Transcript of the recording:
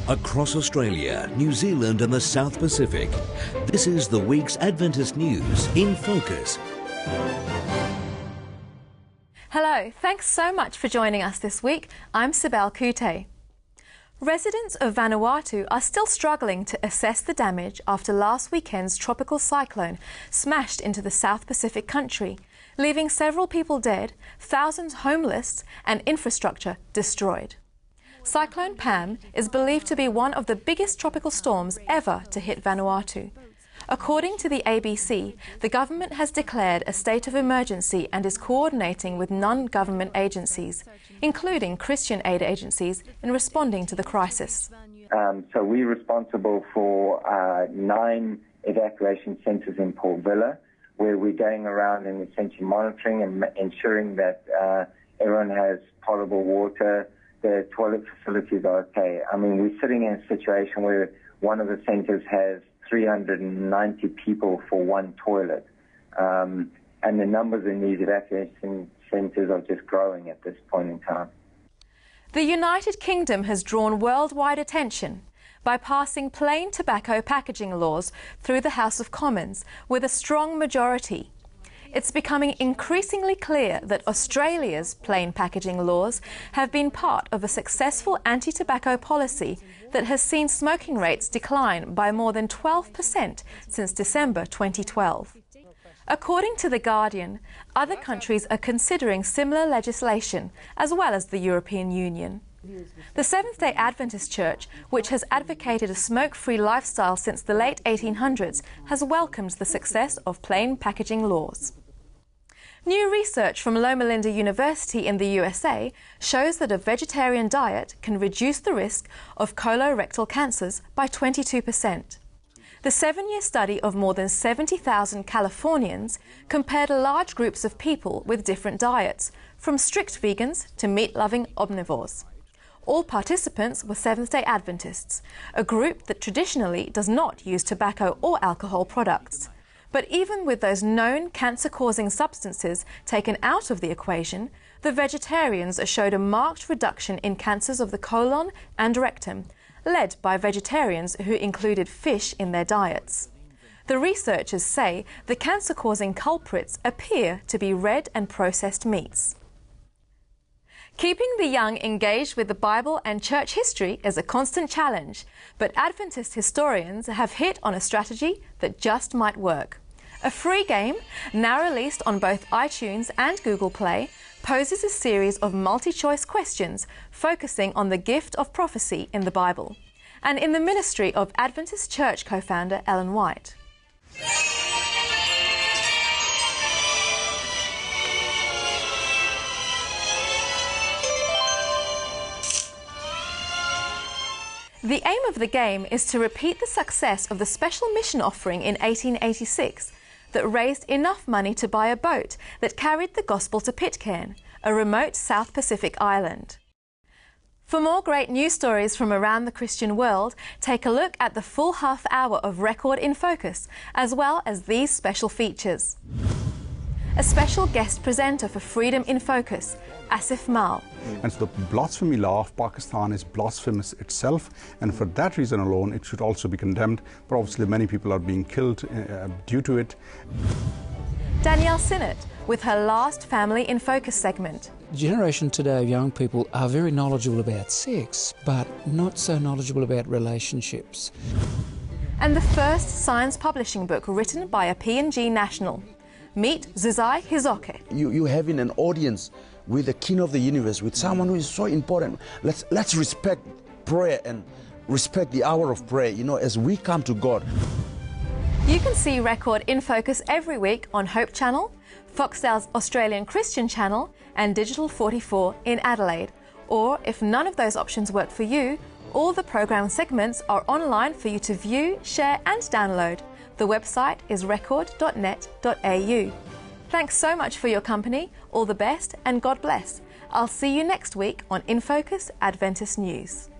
Across Australia, New Zealand and the South Pacific, this is the week's Adventist news in focus. Hello, thanks so much for joining us this week. I'm Sibel Kute. Residents of Vanuatu are still struggling to assess the damage after last weekend's tropical cyclone smashed into the South Pacific country, leaving several people dead, thousands homeless and infrastructure destroyed. Cyclone Pam is believed to be one of the biggest tropical storms ever to hit Vanuatu. According to the ABC, the government has declared a state of emergency and is coordinating with non-government agencies, including Christian aid agencies, in responding to the crisis. So we're responsible for 9 evacuation centres in Port Vila, where we're going around and essentially monitoring and ensuring that everyone has potable water, the toilet facilities are okay. I mean, we're sitting in a situation where one of the centres has 390 people for one toilet. And the numbers in these evacuation centres are just growing at this point in time. The United Kingdom has drawn worldwide attention by passing plain tobacco packaging laws through the House of Commons with a strong majority. It's becoming increasingly clear that Australia's plain packaging laws have been part of a successful anti-tobacco policy that has seen smoking rates decline by more than 12% since December 2012. According to The Guardian, other countries are considering similar legislation, as well as the European Union. The Seventh-day Adventist Church, which has advocated a smoke-free lifestyle since the late 1800s, has welcomed the success of plain packaging laws. New research from Loma Linda University in the USA shows that a vegetarian diet can reduce the risk of colorectal cancers by 22%. The 7-year study of more than 70,000 Californians compared large groups of people with different diets, from strict vegans to meat-loving omnivores. All participants were Seventh-day Adventists, a group that traditionally does not use tobacco or alcohol products. But even with those known cancer-causing substances taken out of the equation, the vegetarians showed a marked reduction in cancers of the colon and rectum, led by vegetarians who included fish in their diets. The researchers say the cancer-causing culprits appear to be red and processed meats. Keeping the young engaged with the Bible and church history is a constant challenge, but Adventist historians have hit on a strategy that just might work. A free game, now released on both iTunes and Google Play, poses a series of multi-choice questions focusing on the gift of prophecy in the Bible and in the ministry of Adventist Church co-founder Ellen White. The aim of the game is to repeat the success of the special mission offering in 1886 that raised enough money to buy a boat that carried the gospel to Pitcairn, a remote South Pacific island. For more great news stories from around the Christian world, take a look at the full half hour of Record in Focus, as well as these special features. A special guest presenter for Freedom in Focus, Asif Mal. And so the blasphemy law of Pakistan is blasphemous itself, and for that reason alone it should also be condemned, but obviously many people are being killed due to it. Danielle Sinnott with her last Family in Focus segment. The generation today of young people are very knowledgeable about sex, but not so knowledgeable about relationships. And the first science publishing book written by a PNG national. Meet Zuzai Hizoke. You're having an audience with the King of the universe, with someone who is so important. Let's respect prayer and respect the hour of prayer, as we come to God. You can see Record in Focus every week on Hope Channel, Foxtel's Australian Christian Channel and Digital 44 in Adelaide. Or if none of those options work for you, all the program segments are online for you to view, share and download. The website is record.net.au. Thanks so much for your company, all the best and God bless. I'll see you next week on InFocus Adventist News.